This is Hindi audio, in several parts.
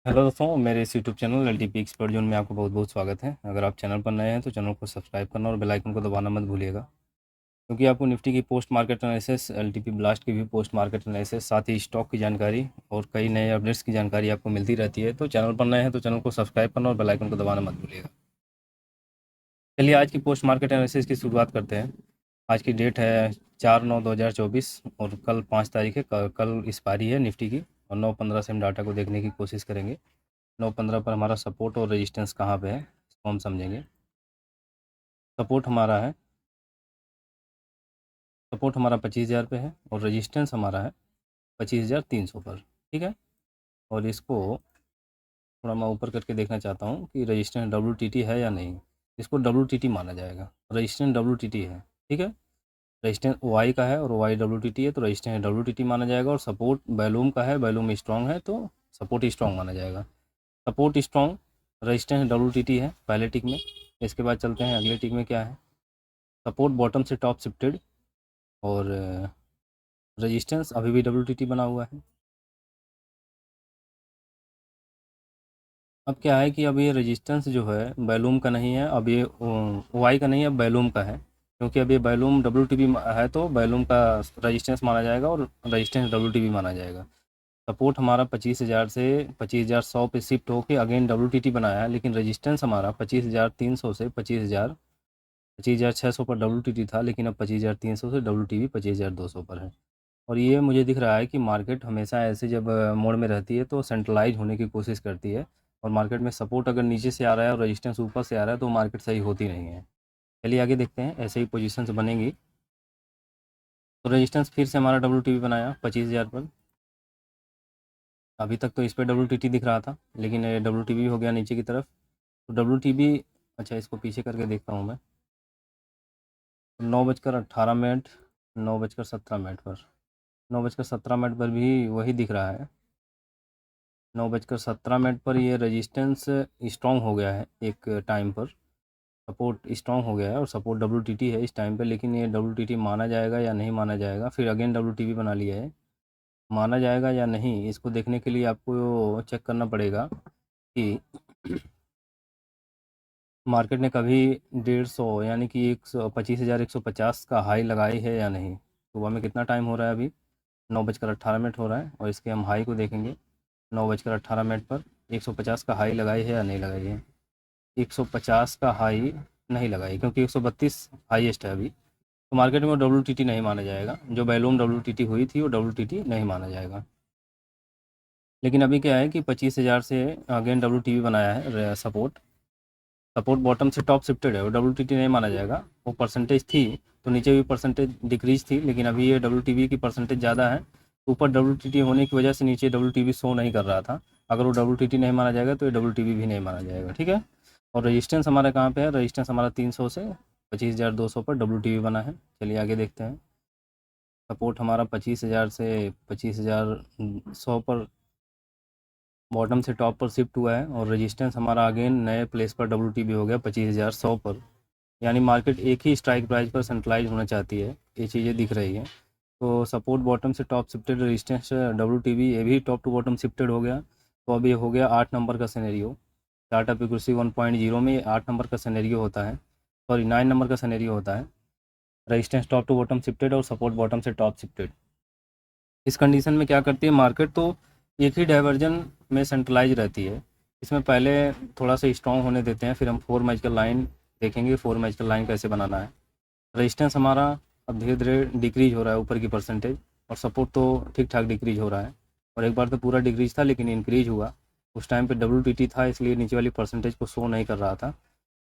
हेलो दोस्तों, मेरे इस YouTube channel LTP expert zone में आपको बहुत बहुत स्वागत है। अगर आप चैनल पर नए हैं तो चैनल को सब्सक्राइब करना और बेल आइकन को दबाना मत भूलिएगा, क्योंकि आपको निफ्टी की post market analysis, LTP blast की भी पोस्ट मार्केट एनालिसिस, साथ ही स्टॉक की जानकारी और कई नए अपडेट्स की जानकारी आपको मिलती रहती है। तो चैनल पर नए हैं तो चैनल को सब्सक्राइब करना और बेल आइकन को दबाना मत भूलिएगा। चलिए आज की पोस्ट मार्केट एनालिसिस की शुरुआत करते हैं। आज की डेट है 4/9/2024 और कल 5 तारीख है। कल एक्सपायरी है निफ्टी की, और 9/15 से हम डाटा को देखने की कोशिश करेंगे। 9/15 पर हमारा सपोर्ट और रेजिस्टेंस कहाँ पे है इसको हम समझेंगे। सपोर्ट हमारा है सपोर्ट हमारा 25,000 पे है और रेजिस्टेंस हमारा है 25,300 पर। ठीक है, और इसको थोड़ा मैं ऊपर करके देखना चाहता हूँ कि रेजिस्टेंस WTT है या नहीं। इसको WTT माना जाएगा, रेजिस्टेंस WTT है। ठीक है, रेजिस्टेंस वाई का है और वाई WTT है तो रेजिस्टेंस WTT माना जाएगा। और सपोर्ट वैल्यूम का है, वैल्यूम स्ट्रॉन्ग है तो सपोर्ट स्ट्रॉन्ग माना जाएगा। सपोर्ट स्ट्रॉन्ग, रेजिस्टेंस WTT है पहले टिक में। इसके बाद चलते हैं अगले टिक में क्या है। सपोर्ट बॉटम से टॉप शिफ्टेड और रेजिस्टेंस अभी भी WTT बना हुआ है। अब क्या है कि अब ये रेजिस्टेंस जो है वैल्यूम का नहीं है, अब ये वाई का नहीं है, अब वैल्यूम का है। क्योंकि अब ये वैल्यूम WTB है तो वैल्यूम का रेजिस्टेंस माना जाएगा और रेजिस्टेंस WTB माना जाएगा। सपोर्ट हमारा 25,000 से 25,100 पे शिफ्ट होकर अगेन WTT बनाया है, लेकिन रेजिस्टेंस हमारा 25,300 से 25,600 पर WTT था, लेकिन अब 25,300 से WTB 25,200 पर है। और ये मुझे दिख रहा है कि मार्केट हमेशा ऐसे जब मोड में रहती है तो सेंट्रलाइज होने की कोशिश करती है। और मार्केट में सपोर्ट अगर नीचे से आ रहा है और रेजिस्टेंस ऊपर से आ रहा है तो मार्केट सही होती नहीं है। चलिए आगे देखते हैं, ऐसे ही पोजीशंस बनेंगी। तो रेजिस्टेंस फिर से हमारा WTB बनाया 25,000 पर। अभी तक तो इस पर WTT दिख रहा था, लेकिन WTB हो गया नीचे की तरफ। तो WTB, अच्छा इसको पीछे करके देखता हूँ मैं। 9:18, 9:17 पर, 9:17 पर भी वही दिख रहा है। 9:17 पर ये रेजिस्टेंस स्ट्रॉन्ग हो गया है एक टाइम पर। सपोर्ट स्ट्रॉन्ग हो गया है और सपोर्ट WTT है इस टाइम पे, लेकिन ये WTT माना जाएगा या नहीं माना जाएगा। फिर अगेन WTB बना लिया है। माना जाएगा या नहीं इसको देखने के लिए आपको चेक करना पड़ेगा कि मार्केट ने कभी 150 यानी कि 25,150 का हाई लगाई है या नहीं। सुबह में कितना टाइम हो रहा है अभी, 9:18 हो रहा है, और इसके हम हाई को देखेंगे। 9:18 पर 150 का हाई लगाई है या नहीं लगाई है। 150 का हाई नहीं लगाई, क्योंकि 132 हाईएस्ट है अभी। तो मार्केट में WTT नहीं माना जाएगा, जो वैल्यूम WTT हुई थी वो WTT नहीं माना जाएगा। लेकिन अभी क्या है कि 25,000 से अगेन WTB बनाया है सपोर्ट। सपोर्ट बॉटम से टॉप शिफ्टेड है, वो WTT नहीं माना जाएगा। वो परसेंटेज थी तो नीचे भी परसेंटेज डिक्रीज थी, लेकिन अभी ये WTB की परसेंटेज ज़्यादा है। ऊपर WTT होने की वजह से नीचे WTB शो नहीं कर रहा था। अगर वो WTT नहीं माना जाएगा तो ये WTB भी नहीं माना जाएगा। ठीक है, और रेजिस्टेंस हमारा कहाँ पे है, रेजिस्टेंस हमारा 300 से 25,200 पर WTB बना है। चलिए आगे देखते हैं। सपोर्ट हमारा 25,000 से 25,100 पर बॉटम से टॉप पर शिफ्ट हुआ है, और रेजिस्टेंस हमारा अगेन नए प्लेस पर WTB हो गया 25,100 पर। यानी मार्केट एक ही स्ट्राइक प्राइस पर सेंट्रलाइज होना चाहती है, ये चीज़ें दिख रही हैं। तो सपोर्ट बॉटम से टॉप शिफ्टेड, रेजिस्टेंस WTB ये भी टॉप टू बॉटम शिफ्टेड हो गया। तो अभी हो गया 8 नंबर का सिनेरियो। टाटा पिक्यूसी 1.0 में 8 नंबर का सिनेरियो होता है, सॉरी 9 नंबर का सिनेरियो होता है। Resistance top to bottom shifted और सपोर्ट बॉटम से टॉप शिफ्टेड। इस कंडीशन में क्या करती है मार्केट, तो एक ही डाइवर्जन में सेंट्रलाइज रहती है। इसमें पहले थोड़ा सा स्ट्रॉन्ग होने देते हैं, फिर हम 4 मैजिकल लाइन देखेंगे। 4 मैजिकल लाइन कैसे बनाना है। रेजिस्टेंस हमारा अब धीरे धीरे डिक्रीज हो रहा है ऊपर की परसेंटेज, और सपोर्ट तो ठीक ठाक डिक्रीज हो रहा है। और एक बार तो पूरा डिक्रीज था लेकिन इंक्रीज हुआ। उस टाइम पे WTT था इसलिए नीचे वाली परसेंटेज को शो नहीं कर रहा था।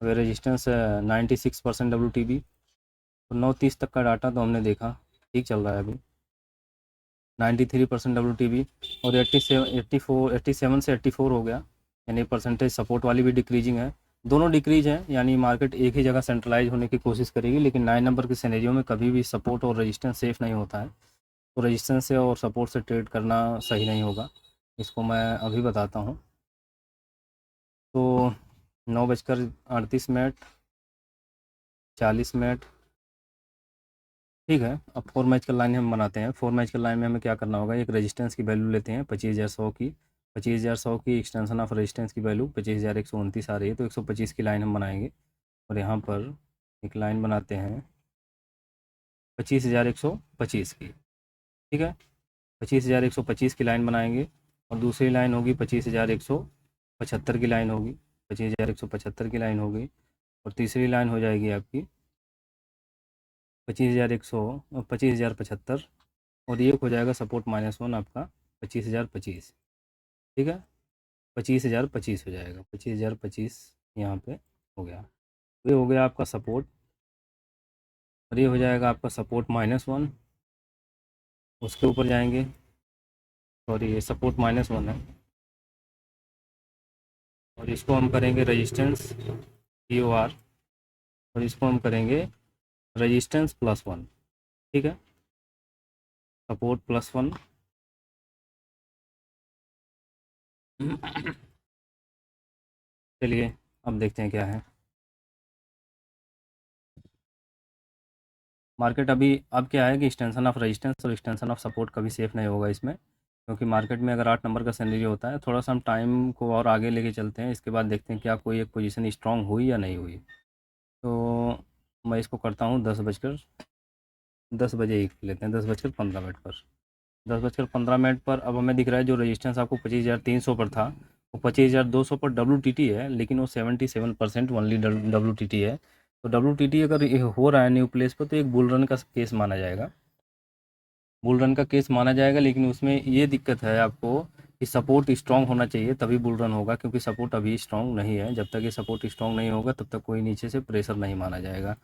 अगर रेजिस्टेंस 96% WTB, तो 9:30 तक का डाटा तो हमने देखा ठीक चल रहा है अभी। 93% WTB, और 87 से 84 हो गया, यानी परसेंटेज सपोर्ट वाली भी डिक्रीजिंग है। दोनों डिक्रीज हैं, यानी मार्केट एक ही जगह सेंट्रलाइज होने की कोशिश करेगी। लेकिन 9 नंबर के सिनेरियो में कभी भी सपोर्ट और रेजिस्टेंस सेफ नहीं होता है। तो रेजिस्टेंस से और सपोर्ट से ट्रेड करना सही नहीं होगा, इसको मैं अभी बताता हूँ। तो 9:38, 40, ठीक है। अब 4 मैजिकल लाइन हम बनाते हैं। 4 मैजिकल लाइन में हमें क्या करना होगा, एक रेजिस्टेंस की वैल्यू लेते हैं 25,100 की, 25,100 की एक्सटेंशन ऑफ रेजिस्टेंस की वैल्यू 25,129 आ रही है, तो 125 की लाइन हम बनाएंगे और यहाँ पर एक लाइन बनाते हैं 25,125 की, ठीक है। 25,125 की लाइन बनाएंगे और दूसरी लाइन होगी 25,175 की लाइन होगी, 25,175 की लाइन होगी और तीसरी लाइन हो जाएगी आपकी 25,125 और ये हो जाएगा सपोर्ट -1 आपका 25,025, ठीक है। 25,025 हो जाएगा, 25,025 यहाँ पे हो गया। ये हो गया आपका सपोर्ट और ये हो जाएगा आपका सपोर्ट -1। उसके ऊपर जाएंगे, सॉरी ये सपोर्ट -1 है और इसको हम करेंगे रजिस्टेंस POR और इसको हम करेंगे रजिस्टेंस +1, ठीक है। सपोर्ट +1 चलिए अब देखते हैं क्या है मार्केट। अभी अब क्या है कि एक्सटेंशन ऑफ रेजिस्टेंस और एक्सटेंशन ऑफ सपोर्ट कभी सेफ नहीं होगा इसमें, क्योंकि मार्केट में अगर 8 नंबर का सिनेरियो होता है, थोड़ा सा हम टाइम को और आगे लेके चलते हैं, इसके बाद देखते हैं क्या कोई एक पोजीशन स्ट्रांग हुई या नहीं हुई। तो मैं इसको करता हूँ 10 बजे ही लेते हैं, 10:15 पर। 10:15 पर अब हमें दिख रहा है जो रेजिस्टेंस आपको 25,300 पर था वो 25,200 पर WTT है, लेकिन वो 77% ओनली WTT है। तो WTT अगर ये हो रहा है न्यू प्लेस पर तो एक बुल रन का केस माना जाएगा, बुल रन का केस माना जाएगा। लेकिन उसमें ये दिक्कत है आपको कि सपोर्ट स्ट्रांग होना चाहिए तभी बुल रन होगा, क्योंकि सपोर्ट अभी स्ट्रांग नहीं है। जब तक ये सपोर्ट स्ट्रांग नहीं होगा तब तक कोई नीचे से प्रेशर नहीं माना जाएगा।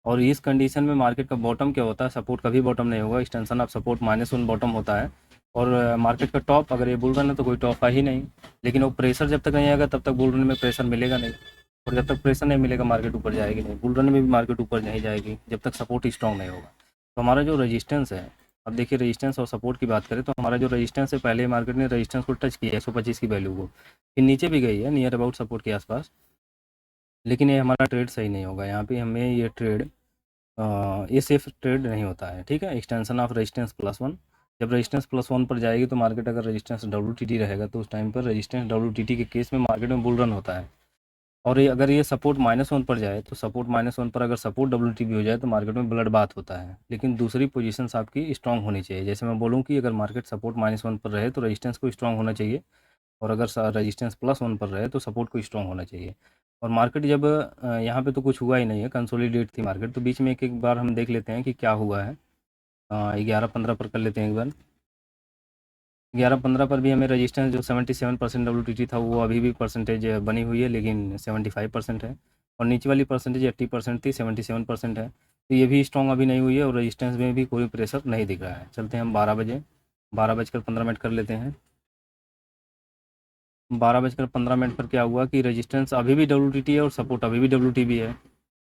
और इस कंडीशन में मार्केट का बॉटम क्या होता है, सपोर्ट कभी बॉटम नहीं होगा, एक्सटेंशन ऑफ सपोर्ट -1 बॉटम होता है। और मार्केट का टॉप अगर ये बुल रन है तो कोई टॉप है ही नहीं, लेकिन वो प्रेशर जब तक नहीं आएगा तब तक बुल रन में प्रेशर मिलेगा नहीं, और जब तक प्रेशर नहीं मिलेगा मार्केट ऊपर जाएगी नहीं, बुल रन में भी मार्केट ऊपर नहीं जाएगी जब तक सपोर्ट स्ट्रांग नहीं होगा। तो हमारा जो रजिस्टेंस है, अब देखिए रेजिस्टेंस और सपोर्ट की बात करें तो हमारा जो रेजिस्टेंस है, पहले मार्केट ने रेजिस्टेंस को टच किया 125 की वैल्यू को, फिर नीचे भी गई है नियर अबाउट सपोर्ट के आसपास, लेकिन ये हमारा ट्रेड सही नहीं होगा। यहाँ पे हमें ये ट्रेड ये सेफ ट्रेड नहीं होता है, ठीक है। एक्सटेंशन ऑफ रेजिस्टेंस +1, जब रेजिस्टेंस +1 पर जाएगी तो मार्केट अगर रेजिस्टेंस WTT रहेगा तो उस टाइम पर रेजिस्टेंस WTT के केस में मार्केट में बुल रन होता है। और ये अगर ये सपोर्ट -1 पर जाए तो सपोर्ट -1 पर अगर सपोर्ट WTB हो जाए तो मार्केट में ब्लड बात होता है। लेकिन दूसरी पोजीशंस आपकी स्ट्रांग होनी चाहिए, जैसे मैं बोलूँ कि अगर मार्केट सपोर्ट -1 पर रहे तो रेजिस्टेंस को स्ट्रांग होना चाहिए, और अगर रेजिस्टेंस +1 पर रहे तो सपोर्ट को स्ट्रांग होना चाहिए। और मार्केट जब यहाँ पे तो कुछ हुआ ही नहीं है, कंसोलिडेट थी मार्केट, तो बीच में एक एक बार हम देख लेते हैं कि क्या हुआ है। 11:15 पर कर लेते हैं एक बार। 11:15 पर भी हमें रेजिस्टेंस जो 77% WTT था वो अभी भी परसेंटेज बनी हुई है, लेकिन 75% है, और नीचे वाली परसेंटेज 80% थी, 77% है। तो ये भी स्ट्रॉन्ग अभी नहीं हुई है और रेजिस्टेंस में भी कोई प्रेशर नहीं दिख रहा है। चलते हैं हम 12 बजे, 12:15 कर लेते हैं। 12:15 पर क्या हुआ कि रेजिस्टेंस अभी भी WTT है और सपोर्ट अभी भी WTB है।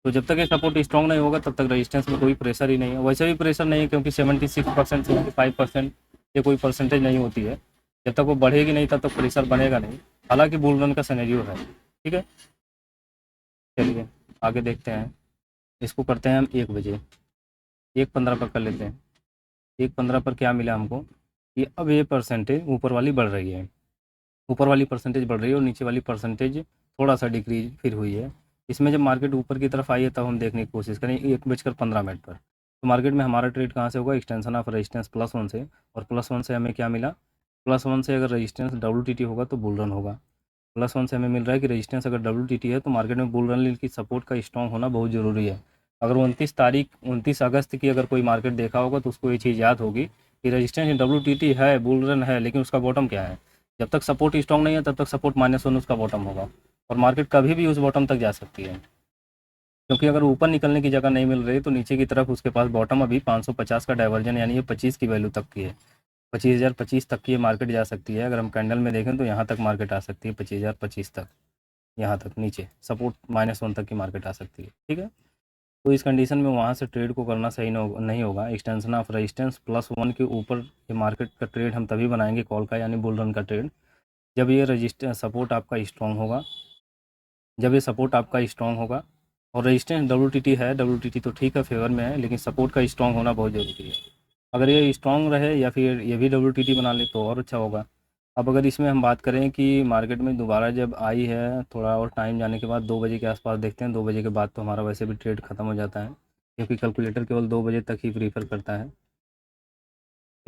तो जब तक ये सपोर्ट स्ट्रॉन्ग नहीं होगा तब तक रेजिस्टेंस में कोई प्रेशर ही नहीं है। वैसे भी प्रेशर नहीं है, क्योंकि 76%, 75% ये कोई परसेंटेज नहीं होती है। जब तक वो बढ़ेगी नहीं तब तक प्रेशर बनेगा नहीं, हालांकि बुल रन का सिनेरियो है, ठीक है। चलिए आगे देखते हैं, इसको करते हैं हम 1 बजे, 1:15 पर कर लेते हैं। 1:15 पर क्या मिला हमको कि अब ये परसेंटेज ऊपर वाली बढ़ रही है, ऊपर वाली परसेंटेज बढ़ रही है और नीचे वाली परसेंटेज थोड़ा सा डिक्रीज फिर हुई है। इसमें जब मार्केट ऊपर की तरफ आई है तब हम देखने की कोशिश करें 1:15 पर। तो मार्केट में हमारा ट्रेड कहाँ से होगा, एक्सटेंशन ऑफ रेजिस्टेंस +1 से, और +1 से हमें क्या मिला, +1 से अगर रेजिस्टेंस WTT होगा तो बुल रन होगा। +1 से हमें मिल रहा है कि रेजिस्टेंस अगर WTT है तो मार्केट में बुल रन की सपोर्ट का स्ट्रॉन्ग होना बहुत ज़रूरी है। अगर 29 अगस्त की अगर कोई मार्केट देखा होगा तो उसको ये चीज़ याद होगी कि रेजिस्टेंस WTT है, बुल रन है, लेकिन उसका बॉटम क्या है। जब तक सपोर्ट स्ट्रॉन्ग नहीं है तब तक सपोर्ट -1 उसका बॉटम होगा, और मार्केट कभी भी उस बॉटम तक जा सकती है, क्योंकि अगर ऊपर निकलने की जगह नहीं मिल रही तो नीचे की तरफ उसके पास बॉटम अभी 550 का डाइवर्जन, यानी ये 25 की वैल्यू तक की है, 25,025 तक की ये मार्केट जा सकती है। अगर हम कैंडल में देखें तो यहाँ तक मार्केट आ सकती है, 25,025 तक, यहाँ तक नीचे सपोर्ट -1 तक की मार्केट आ सकती है, ठीक है। तो इस कंडीशन में वहाँ से ट्रेड को करना सही नहीं होगा। एक्सटेंशन ऑफ रेजिस्टेंस +1 के ऊपर ये मार्केट का ट्रेड हम तभी बनाएंगे कॉल का, यानी बुल रन का ट्रेड, जब ये रजिस्टेंस सपोर्ट आपका स्ट्रॉन्ग होगा, जब ये सपोर्ट आपका स्ट्रॉन्ग होगा। और रेजिस्टेंस WTT है, WTT तो ठीक है फेवर में है, लेकिन सपोर्ट का स्ट्रॉन्ग होना बहुत ज़रूरी है। अगर ये स्ट्रॉन्ग रहे या फिर ये भी WTT बना ले तो और अच्छा होगा। अब अगर इसमें हम बात करें कि मार्केट में दोबारा जब आई है, थोड़ा और टाइम जाने के बाद 2 बजे के आसपास देखते हैं। 2 बजे के बाद तो हमारा वैसे भी ट्रेड ख़त्म हो जाता है, क्योंकि कैलकुलेटर केवल 2 बजे तक ही प्रीफर करता है।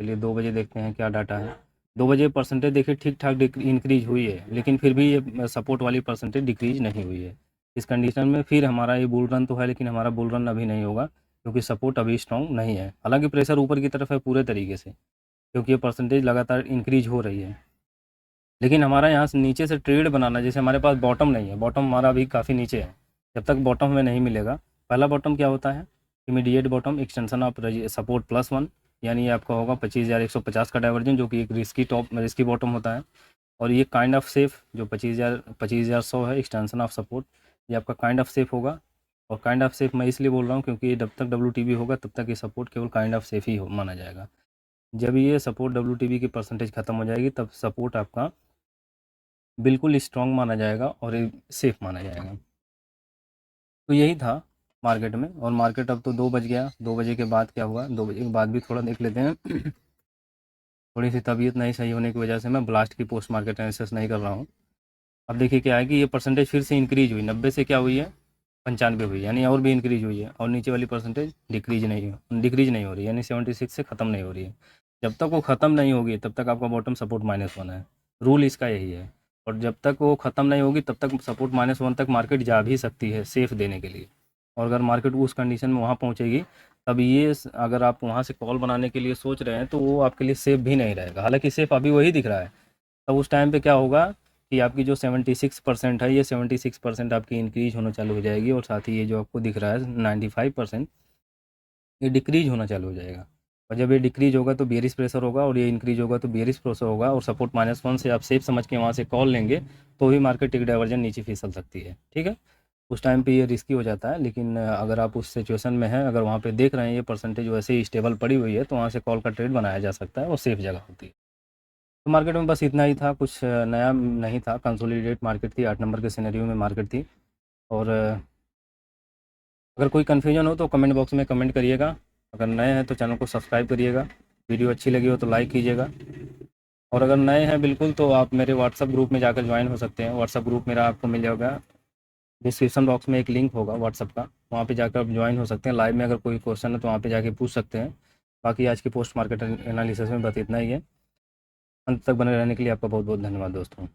चलिए 2 बजे देखते हैं क्या डाटा है। 2 बजे परसेंटेज देखिए ठीक ठाक इंक्रीज हुई है, लेकिन फिर भी ये सपोर्ट वाली परसेंटेज डिक्रीज नहीं हुई है। इस कंडीशन में फिर हमारा ये बुल रन तो है, लेकिन हमारा बुल रन अभी नहीं होगा, क्योंकि सपोर्ट अभी स्ट्रॉन्ग नहीं है। हालांकि प्रेशर ऊपर की तरफ है पूरे तरीके से, क्योंकि ये परसेंटेज लगातार इंक्रीज हो रही है। लेकिन हमारा यहाँ से नीचे से ट्रेड बनाना, जैसे हमारे पास बॉटम नहीं है, बॉटम हमारा अभी काफ़ी नीचे है। जब तक बॉटम हमें नहीं मिलेगा, पहला बॉटम क्या होता है, immediate bottom extension of support +1, यानी ये आपका होगा 25,150 का डाइवर्जन, जो कि एक रिस्की बॉटम होता है। और ये काइंड ऑफ सेफ जो 25,100 है एक्सटेंशन ऑफ सपोर्ट, ये आपका काइंड ऑफ सेफ होगा। और काइंड ऑफ सेफ मैं इसलिए बोल रहा हूँ क्योंकि जब तक WTB होगा तब तक ये सपोर्ट केवल काइंड ऑफ सेफ ही माना जाएगा। जब ये सपोर्ट WTB की परसेंटेज खत्म हो जाएगी, तब सपोर्ट आपका बिल्कुल स्ट्रॉन्ग माना जाएगा और ये सेफ माना जाएगा। तो यही था मार्केट में। और मार्केट अब तो 2 बज गया, 2 बजे के बाद क्या हुआ, 2 बजे के बाद भी थोड़ा देख लेते हैं। थोड़ी सी तबीयत नहीं सही होने की वजह से मैं ब्लास्ट की पोस्ट मार्केट एनालिसिस नहीं कर रहा हूँ। अब देखिए क्या है कि ये परसेंटेज फिर से इंक्रीज हुई, 90 से क्या हुई है 95 हुई, यानी और भी इंक्रीज हुई है। और नीचे वाली परसेंटेज डिक्रीज नहीं हो रही, यानी 76 से ख़त्म नहीं हो रही है। जब तक वो ख़त्म नहीं होगी तब तक आपका बॉटम सपोर्ट -1 है, रूल इसका यही है। और जब तक वो ख़त्म नहीं होगी तब तक सपोर्ट -1 तक मार्केट जा भी सकती है सेफ देने के लिए। और अगर मार्केट उस कंडीशन में वहाँ पहुँचेगी, तब ये अगर आप वहाँ से कॉल बनाने के लिए सोच रहे हैं तो वो आपके लिए सेफ भी नहीं रहेगा। हालांकि सेफ अभी वही दिख रहा है। तब उस टाइम पे क्या होगा कि आपकी जो 76% है, ये 76% आपकी इंक्रीज होना चालू हो जाएगी, और साथ ही ये जो आपको दिख रहा है 95%, ये डिक्रीज होना चालू हो जाएगा। और जब ये डिक्रीज होगा तो बेयरिश प्रेशर होगा, और ये इंक्रीज होगा तो बेयरिश प्रेशर होगा, और सपोर्ट -1 से आप सेफ समझ के वहाँ से कॉल लेंगे तो भी मार्केट टिक डाइवर्जन नीचे फिसल सकती है। ठीक है, उस टाइम पे ये रिस्की हो जाता है। लेकिन अगर आप उस सिचुएशन में हैं, अगर वहाँ पे देख रहे हैं ये परसेंटेज वैसे ही स्टेबल पड़ी हुई है, तो वहाँ से कॉल का ट्रेड बनाया जा सकता है और सेफ जगह होती है। तो मार्केट में बस इतना ही था, कुछ नया नहीं था। कंसोलिडेट मार्केट थी, 8 नंबर के सिनेरियो में मार्केट थी। और अगर कोई कन्फ्यूजन हो तो कमेंट बॉक्स में कमेंट करिएगा। अगर नए हैं तो चैनल को सब्सक्राइब करिएगा, वीडियो अच्छी लगी हो तो लाइक कीजिएगा। और अगर नए हैं बिल्कुल, तो आप मेरे व्हाट्सअप ग्रुप में जाकर ज्वाइन हो सकते हैं। व्हाट्सअप ग्रुप मेरा आपको मिल जाएगा, डिस्क्रिप्शन बॉक्स में एक लिंक होगा व्हाट्सअप का, वहाँ पे जाकर आप ज्वाइन हो सकते हैं। लाइव में अगर कोई क्वेश्चन है तो वहाँ पे जाके पूछ सकते हैं। बाकी आज की पोस्ट मार्केट एनालिसिस में बस इतना ही है। अंत तक बने रहने के लिए आपका बहुत बहुत धन्यवाद दोस्तों।